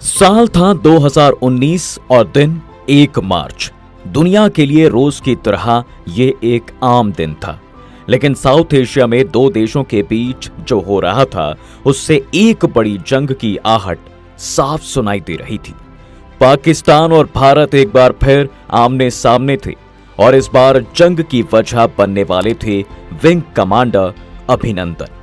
साल था 2019 और दिन 1 मार्च। दुनिया के लिए रोज की तरह ये एक आम दिन था, लेकिन साउथ एशिया में दो देशों के बीच जो हो रहा था उससे एक बड़ी जंग की आहट साफ सुनाई दे रही थी। पाकिस्तान और भारत एक बार फिर आमने सामने थे और इस बार जंग की वजह बनने वाले थे विंग कमांडर अभिनंदन।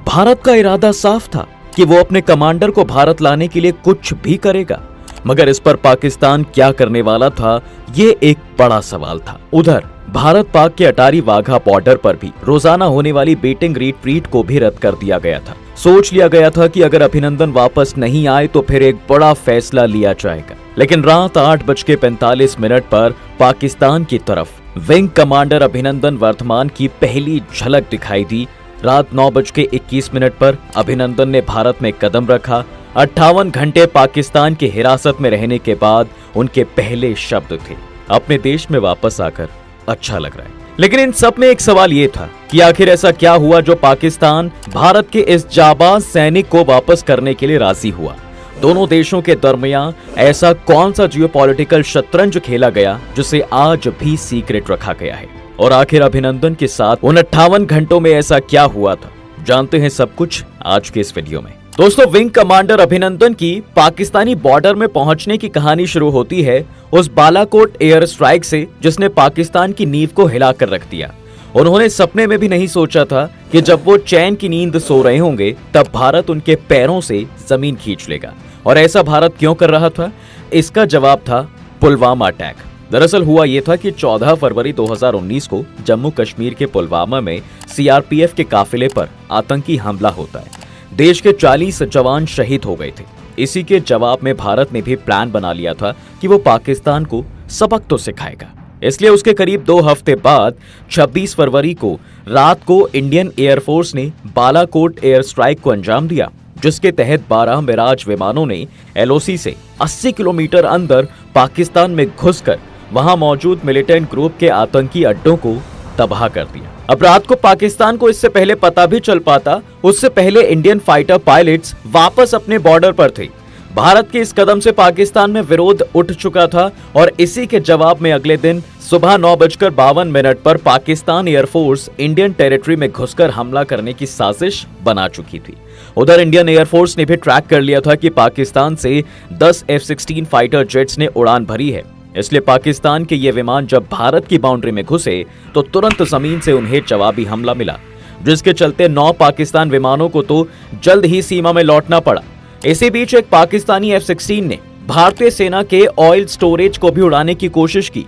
भारत का इरादा साफ था कि वो अपने कमांडर को भारत लाने के लिए कुछ भी करेगा, मगर इस पर पाकिस्तान क्या करने वाला था, ये एक बड़ा सवाल था। उधर भारत पाक के अटारी वाघा बॉर्डर पर भी रोजाना होने वाली बीटिंग रिट्रीट को भी रद्द कर दिया गया था। सोच लिया गया था कि अगर अभिनंदन वापस नहीं आए तो फिर एक बड़ा फैसला लिया जाएगा, लेकिन रात 8:45 पर पाकिस्तान की तरफ विंग कमांडर अभिनंदन वर्धमान की पहली झलक दिखाई दी। रात 9:21 पर अभिनंदन ने भारत में कदम रखा। 58 घंटे पाकिस्तान की हिरासत में रहने के बाद उनके पहले शब्द थे, अपने देश में वापस आकर अच्छा लग रहा है। लेकिन इन सब में एक सवाल ये था कि आखिर ऐसा क्या हुआ जो पाकिस्तान भारत के इस जाबाज सैनिक को वापस करने के लिए राजी हुआ। दोनों देशों के दरमियान ऐसा कौन सा जियोपॉलिटिकल शतरंज खेला गया जिसे आज भी सीक्रेट रखा गया है, और आखिर अभिनंदन के साथ उन 58 घंटों में ऐसा क्या हुआ था, जानते हैं सब कुछ आज के इस वीडियो में। दोस्तों, विंग कमांडर अभिनंदन की पाकिस्तानी बॉर्डर में पहुंचने की कहानी शुरू होती है उस बालाकोट एयर स्ट्राइक से जिसने पाकिस्तान की नींव को हिलाकर रख दिया। उन्होंने सपने में भी नहीं सोचा था कि जब वो चैन की नींद सो रहे होंगे तब भारत उनके पैरों से जमीन खींच लेगा। और ऐसा भारत क्यों कर रहा था? इसका जवाब था पुलवामा अटैक। दरअसल हुआ यह था कि 14 फरवरी 2019 को जम्मू कश्मीर के पुलवामा में सीआरपीएफ के काफिले पर आतंकी हमला होता है। देश के 40 जवान शहीद हो गए थे। इसी के जवाब में भारत ने भी प्लान बना लिया था कि वो पाकिस्तान को सबक तो सिखाएगा। इसलिए उसके करीब 2 हफ्ते बाद 26 फरवरी को रात को इंडियन एयरफोर्स ने बालाकोट एयर स्ट्राइक को अंजाम दिया, जिसके तहत 12 मिराज विमानों ने एलओसी से 80 किलोमीटर अंदर पाकिस्तान में घुसकर वहां मौजूद मिलिटेंट ग्रुप के आतंकी अड्डों को तबाह कर दिया। अब रात को पाकिस्तान को इससे पहले पता भी चल पाता, उससे पहले इंडियन फाइटर पायलट्स वापस अपने बॉर्डर पर थे। भारत के इस कदम से पाकिस्तान में विरोध उठ चुका था और इसी के जवाब में अगले दिन सुबह 9:52 पर पाकिस्तान एयरफोर्स इंडियन टेरिटरी में घुसकर हमला करने की साजिश बना चुकी थी। उधर इंडियन एयरफोर्स ने भी ट्रैक कर लिया था कि पाकिस्तान से 10 F-16 फाइटर जेट्स ने उड़ान भरी है। इसलिए पाकिस्तान के ये विमान जब भारत की बाउंड्री में घुसे तो तुरंत जमीन से उन्हें जवाबी हमला मिला, जिसके चलते 9 पाकिस्तान विमानों को तो जल्द ही सीमा में लौटना पड़ा। इसी बीच एक पाकिस्तानी F-16 ने भारतीय सेना के ऑयल स्टोरेज को भी उड़ाने की कोशिश की।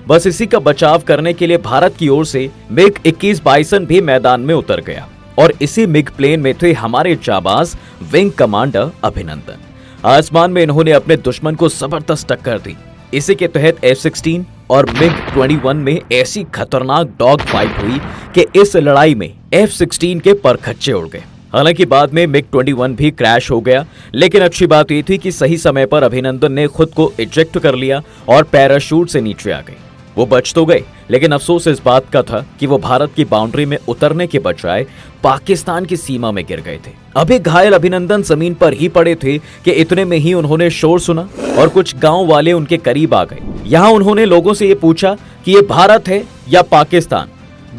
बस इसी का बचाव करने के लिए भारत की ओर से MiG-21 बाइसन भी मैदान में उतर गया और इसी मिग प्लेन में थे हमारे जाबाज विंग कमांडर अभिनंदन। आसमान में इन्होंने अपने दुश्मन को जबरदस्त टक्कर दी। इसी के तहत F-16 और MiG-21 में ऐसी खतरनाक डॉग फाइट हुई कि इस लड़ाई में F-16 के परखच्चे उड़ गए। हालांकि बाद में MiG-21 भी क्रैश हो गया, लेकिन अच्छी बात यह थी कि सही समय पर अभिनंदन ने खुद को इजेक्ट कर लिया और पैराशूट से नीचे आ गए। वो बच तो गए, लेकिन अफसोस इस बात का था कि वो भारत की बाउंड्री में उतरने के बजाय पाकिस्तान की सीमा में गिर गए थे। अभी घायल अभिनंदन जमीन पर ही पड़े थे कि इतने में ही उन्होंने शोर सुना और कुछ गांव वाले उनके करीब आ गए। यहाँ उन्होंने लोगों से ये पूछा कि ये भारत है या पाकिस्तान।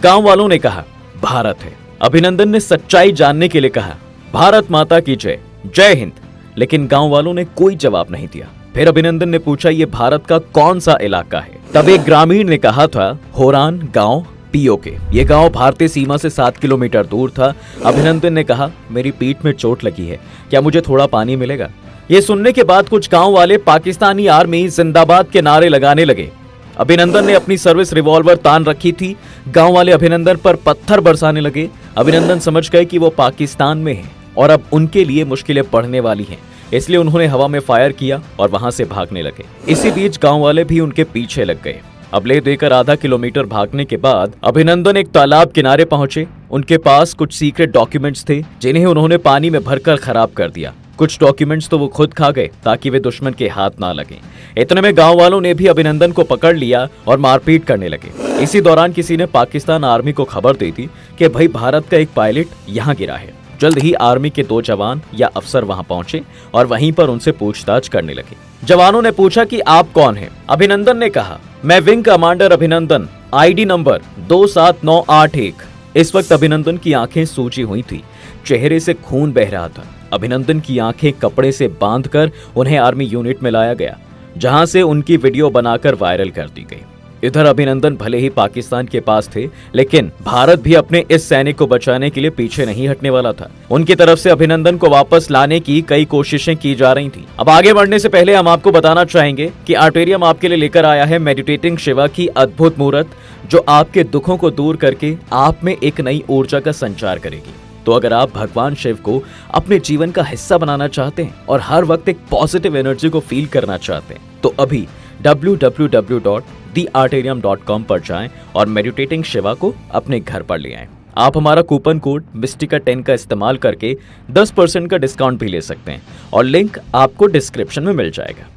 गांव वालों ने कहा भारत है। अभिनंदन ने सच्चाई जानने के लिए कहा भारत माता की जय, जय हिंद, लेकिन गांव वालों ने कोई जवाब नहीं दिया। फिर अभिनंदन ने पूछा ये भारत का कौन सा इलाका है। तब एक ग्रामीण ने कहा था होरान गांव पीओके। ये गांव भारतीय सीमा से 7 किलोमीटर दूर था। अभिनंदन ने कहा मेरी पीठ में चोट लगी है, क्या मुझे थोड़ा पानी मिलेगा? ये सुनने के बाद कुछ गांव वाले पाकिस्तानी आर्मी जिंदाबाद के नारे लगाने लगे। अभिनंदन ने अपनी सर्विस रिवॉल्वर तान रखी थी। गांव वाले अभिनंदन पर पत्थर बरसाने लगे। अभिनंदन समझ गए कि वो पाकिस्तान में हैं और अब उनके लिए मुश्किलें बढ़ने वाली हैं, इसलिए उन्होंने हवा में फायर किया और वहां से भागने लगे। इसी बीच गांव वाले भी उनके पीछे लग गए। अब ले देकर आधा किलोमीटर भागने के बाद अभिनंदन एक तालाब किनारे पहुंचे। उनके पास कुछ सीक्रेट डॉक्यूमेंट्स थे जिन्हें उन्होंने पानी में भरकर खराब कर दिया। कुछ डॉक्यूमेंट्स तो वो खुद खा गए ताकि वे दुश्मन के हाथ ना लगे। इतने में गांव वालों ने भी अभिनंदन को पकड़ लिया और मारपीट करने लगे। इसी दौरान किसी ने पाकिस्तान आर्मी को खबर दी थी कि भाई भारत का एक पायलट यहाँ गिरा है। जल्द ही आर्मी के 2 जवान या अफसर वहां पहुंचे और वहीं पर उनसे पूछताछ करने लगे। जवानों ने पूछा कि आप कौन हैं? अभिनंदन ने कहा, मैं विंग कमांडर अभिनंदन, आईडी नंबर 27981। इस वक्त अभिनंदन की आंखें सूजी हुई थी, चेहरे से खून बह रहा था। अभिनंदन की आंखें कपड़े से बांधकर उन्हें आर्मी यूनिट में लाया गया, जहां से उनकी वीडियो बनाकर वायरल कर दी गई। इधर अभिनंदन भले ही पाकिस्तान के पास थे, लेकिन भारत भी अपने इस सैनिक को बचाने के लिए पीछे नहीं हटने वाला था। उनकी तरफ से अभिनंदन को वापस लाने की कई कोशिशें की जा रही थी। अब आगे बढ़ने से पहले हम आपको बताना चाहेंगे कि आर्टेरियम आपके लिए लेकर आया है मेडिटेटिंग शिवा की अद्भुत मूर्त, जो आपके दुखों को दूर करके आप में एक नई ऊर्जा का संचार करेगी। तो अगर आप भगवान शिव को अपने जीवन का हिस्सा बनाना चाहते हैं और हर वक्त एक पॉजिटिव एनर्जी को फील करना चाहते हैं, तो अभी www.thearterium.com पर जाएं और मेडिटेटिंग शिवा को अपने घर पर ले आएं। आप हमारा कूपन कोड मिस्टिका10 का इस्तेमाल करके 10% का डिस्काउंट भी ले सकते हैं और लिंक आपको डिस्क्रिप्शन में मिल जाएगा।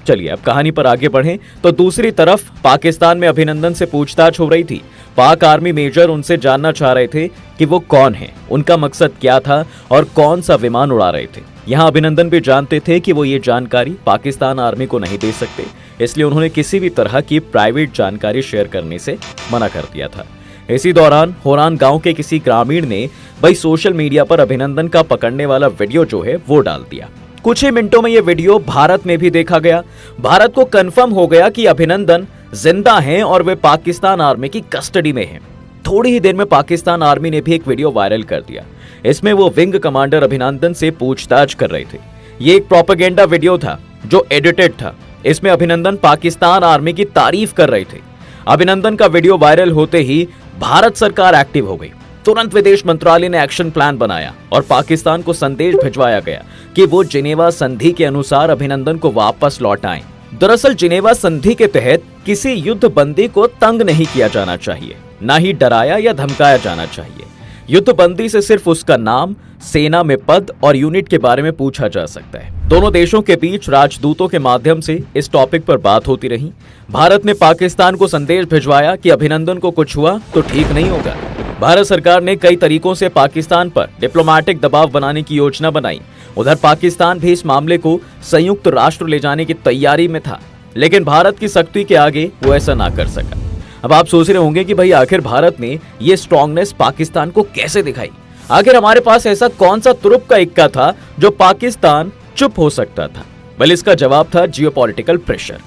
चलिए अब कहानी पर आगे बढ़ें तो दूसरी तरफ पाकिस्तान में अभिनंदन से पूछताछ हो रही थी। पाक आर्मी मेजर उनसे जानना चाह रहे थे कि वो कौन है, उनका मकसद क्या था और कौन सा विमान उड़ा रहे थे। यहाँ अभिनंदन भी जानते थे कि वो ये जानकारी पाकिस्तान आर्मी को नहीं दे सकते, इसलिए उन्होंने किसी भी तरह की प्राइवेट जानकारी शेयर करने से मना कर दिया था। इसी दौरान होरान गांव के किसी ग्रामीण ने भाई सोशल मीडिया पर अभिनंदन का पकड़ने वाला वीडियो जो है वो डाल दिया। कुछ ही मिनटों में ये वीडियो भारत में भी देखा गया। भारत को कंफर्म हो गया कि अभिनंदन जिंदा हैं और वे पाकिस्तान आर्मी की कस्टडी में हैं। थोड़ी ही देर में पाकिस्तान आर्मी ने भी एक वीडियो वायरल कर दिया। इसमें वो विंग कमांडर अभिनंदन से पूछताछ कर रहे थे। ये एक प्रोपेगेंडा वीडियो था जो एडिटेड था। इसमें अभिनंदन पाकिस्तान आर्मी की तारीफ कर रहे थे। अभिनंदन का वीडियो वायरल होते ही भारत सरकार एक्टिव हो गई। तुरंत विदेश मंत्रालय ने एक्शन प्लान बनाया और पाकिस्तान को संदेश भिजवाया गया कि वो जिनेवा संधि के अनुसार अभिनंदन को वापस लौटाएं। दरअसल जिनेवा संधि के तहत किसी युद्ध बंदी को तंग नहीं किया जाना चाहिए, न ही डराया या धमकाया जाना चाहिए। युद्ध बंदी से सिर्फ उसका नाम, सेना में पद और यूनिट के बारे में पूछा जा सकता है। दोनों देशों के बीच राजदूतों के माध्यम से इस टॉपिक पर बात होती रही। भारत ने पाकिस्तान को संदेश भिजवाया कि अभिनंदन को कुछ हुआ तो ठीक नहीं होगा। भारत सरकार ने कई तरीकों से पाकिस्तान पर डिप्लोमेटिक दबाव बनाने की योजना बनाई। उधर पाकिस्तान भी इस मामले को संयुक्त राष्ट्र ले जाने की तैयारी में था, लेकिन भारत की सख्ती के आगे वो ऐसा ना कर सका। अब आप सोच रहे होंगे कि भाई आखिर भारत ने ये स्ट्रॉन्गनेस पाकिस्तान को कैसे दिखाई? आखिर हमारे पास ऐसा कौन सा तुरुप का इक्का था जो पाकिस्तान चुप हो सकता था? वेल, इसका जवाब था जियोपॉलिटिकल प्रेशर।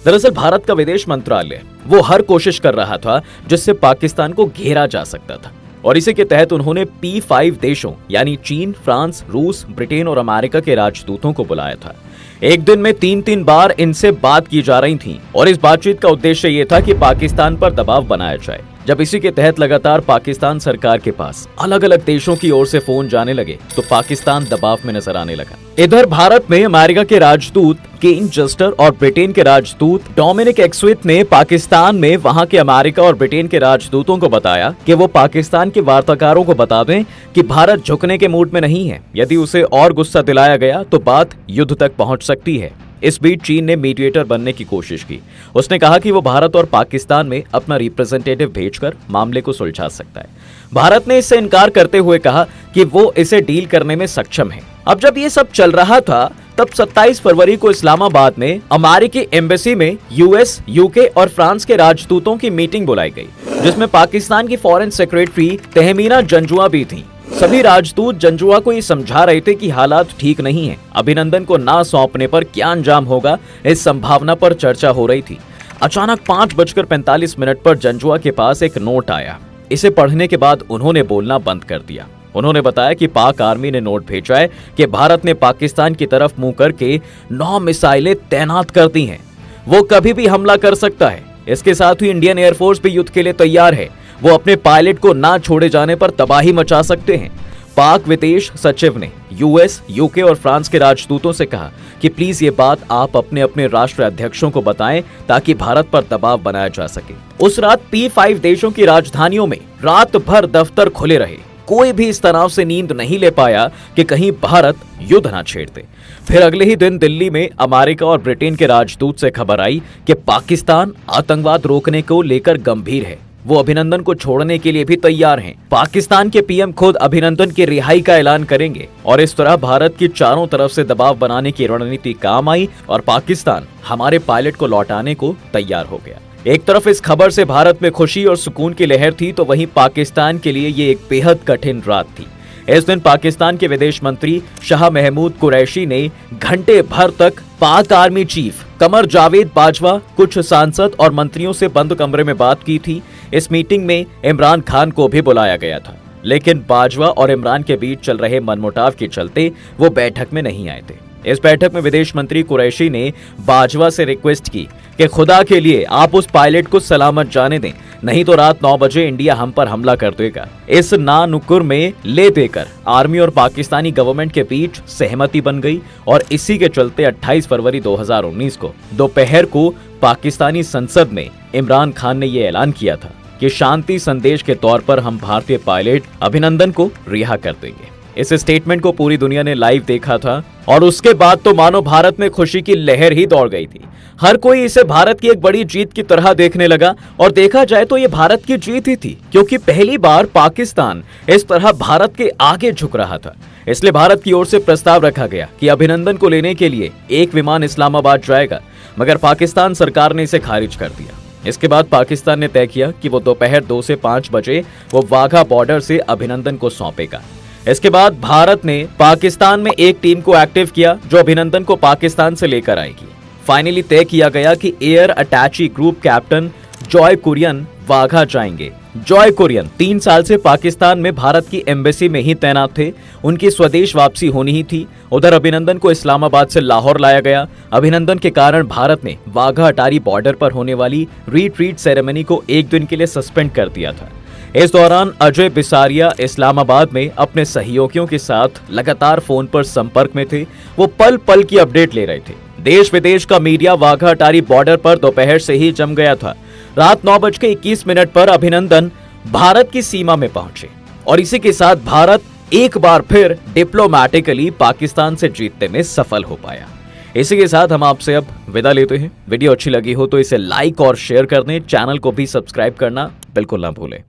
दरअसल भारत का विदेश मंत्रालय वो हर कोशिश कर रहा था जिससे पाकिस्तान को घेरा जा सकता था, और इसी के तहत उन्होंने P5 देशों यानी चीन, फ्रांस, रूस, ब्रिटेन और अमेरिका के राजदूतों को बुलाया था। एक दिन में 3-3 बार इनसे बात की जा रही थी और इस बातचीत का उद्देश्य ये था कि पाकिस्तान पर दबाव बनाया जाए। जब इसी के तहत लगातार पाकिस्तान सरकार के पास अलग अलग देशों की ओर से फोन जाने लगे तो पाकिस्तान दबाव में नजर आने लगा। इधर भारत में अमेरिका के राजदूत केन जस्टर और ब्रिटेन के राजदूत डोमिनिक एक्सविथ ने पाकिस्तान में वहां के अमेरिका और ब्रिटेन के राजदूतों को बताया कि वो पाकिस्तान के वार्ताकारों को बता दें कि भारत झुकने के मूड में नहीं है। यदि उसे और गुस्सा दिलाया गया तो बात युद्ध तक पहुंच सकती है। इस बीच चीन ने मीडिएटर बनने की कोशिश की। उसने कहा कि वो भारत और पाकिस्तान में अपना रिप्रेजेंटेटिव भेजकर मामले को सुलझा सकता है। भारत ने इससे इनकार करते हुए कहा कि वो इसे डील करने में सक्षम है। अब जब ये सब चल रहा था तब 27 फरवरी को इस्लामाबाद में अमेरिकी एम्बेसी में यूएस, यूके और फ्रांस के राजदूतों की मीटिंग बुलाई गई, जिसमें पाकिस्तान की फॉरेन सेक्रेटरी तहमीना जंजुआ भी थी। सभी राजदूत जंजुआ को ये समझा रहे थे कि हालात ठीक नहीं है। अभिनंदन को ना सौंपने पर क्या अंजाम होगा, इस संभावना पर चर्चा हो रही थी। अचानक 5:45 पर जंजुआ के पास एक नोट आया। इसे पढ़ने के बाद उन्होंने बोलना बंद कर दिया। उन्होंने बताया कि पाक आर्मी ने नोट भेजा है कि भारत ने पाकिस्तान की तरफ मुंह करके 9 मिसाइलें तैनात कर दी हैं। वो कभी भी हमला कर सकता है। इसके साथ ही इंडियन एयरफोर्स भी युद्ध के लिए तैयार है। वो अपने पायलट को ना छोड़े जाने पर तबाही मचा सकते हैं। पाक विदेश सचिव ने यूएस, यूके और फ्रांस के राजदूतों से कहा कि प्लीज ये बात आप अपने अपने राष्ट्र अध्यक्षों को बताएं ताकि भारत पर दबाव बनाया जा सके। उस रात P5 देशों की राजधानियों में रात भर दफ्तर खुले रहे। कोई भी इस तनाव से नींद नहीं ले पाया कि कहीं भारत युद्ध ना छेड़ दे। फिर अगले ही दिन दिल्ली में अमेरिका और ब्रिटेन के राजदूत से खबर आई कि पाकिस्तान आतंकवाद रोकने को लेकर गंभीर है। वो अभिनंदन को छोड़ने के लिए भी तैयार हैं। पाकिस्तान के पीएम खुद अभिनंदन की रिहाई का ऐलान करेंगे और इस तरह भारत की चारों तरफ से दबाव बनाने की रणनीति काम आई और पाकिस्तान हमारे पायलट को लौटाने को तैयार हो गया। एक तरफ इस खबर से भारत में खुशी और सुकून की लहर थी, तो वहीं पाकिस्तान के लिए ये एक बेहद कठिन रात थी। इस दिन पाकिस्तान के विदेश मंत्री शाह महमूद कुरैशी ने घंटे भर तक पाक आर्मी चीफ कमर जावेद बाजवा, कुछ सांसद और मंत्रियों से बंद कमरे में बात की थी। इस मीटिंग में इमरान खान को भी बुलाया गया था, लेकिन बाजवा और इमरान के बीच चल रहे मनमुटाव के चलते वो बैठक में नहीं आए थे। इस बैठक में विदेश मंत्री कुरैशी ने बाजवा से रिक्वेस्ट की कि खुदा के लिए आप उस पायलट को सलामत जाने दें, नहीं तो रात 9 बजे इंडिया हम पर हमला कर देगा। इस नानुकुर में ले देकर आर्मी और पाकिस्तानी गवर्नमेंट के बीच सहमति बन गई और इसी के चलते 28 फरवरी 2019 को दोपहर को पाकिस्तानी संसद में इमरान खान ने यह ऐलान किया था कि शांति संदेश के तौर पर हम भारतीय पायलट अभिनंदन को रिहा कर देंगे। इस स्टेटमेंट को पूरी दुनिया ने लाइव देखा था और उसके बाद तो मानो भारत में खुशी की लहर ही दौड़ गई थी। हर कोई इसे भारत की एक बड़ी जीत की तरह देखने लगा और देखा जाए तो ये भारत की जीत ही थी, क्योंकि पहली बार पाकिस्तान इस तरह भारत के आगे झुक रहा था। इसलिए भारत की ओर से प्रस्ताव रखा गया कि अभिनंदन को लेने के लिए एक विमान इस्लामाबाद जाएगा, मगर पाकिस्तान सरकार ने इसे खारिज कर दिया। इसके बाद पाकिस्तान ने तय किया कि वो दोपहर 2 से 5 बजे वो वाघा बॉर्डर से अभिनंदन को सौंपेगा। इसके बाद भारत ने पाकिस्तान में एक टीम को एक्टिव किया जो अभिनंदन को पाकिस्तान से लेकर आएगी। फाइनली तय किया गया कि air attache group captain Joy Kurian Wagah जाएंगे। जॉय कुरियन 3 साल से पाकिस्तान में भारत की एम्बेसी में ही तैनात थे। उनकी स्वदेश वापसी होनी ही थी। उधर अभिनंदन को इस्लामाबाद से लाहौर लाया गया। अभिनंदन के कारण भारत ने वाघा अटारी बॉर्डर पर होने वाली रिट्रीट सेरेमनी को एक दिन के लिए सस्पेंड कर दिया था। इस दौरान अजय बिसारिया इस्लामाबाद में अपने सहयोगियों के साथ लगातार फोन पर संपर्क में थे। वो पल पल की अपडेट ले रहे थे। देश विदेश का मीडिया वाघा अटारी बॉर्डर पर दोपहर से ही जम गया था। रात 9:21 पर अभिनंदन भारत की सीमा में पहुंचे और इसी के साथ भारत एक बार फिर डिप्लोमैटिकली पाकिस्तान से जीतने में सफल हो पाया। इसी के साथ हम आपसे अब विदा लेते हैं। वीडियो अच्छी लगी हो तो इसे लाइक और शेयर कर दें। चैनल को भी सब्सक्राइब करना बिल्कुल ना भूलें।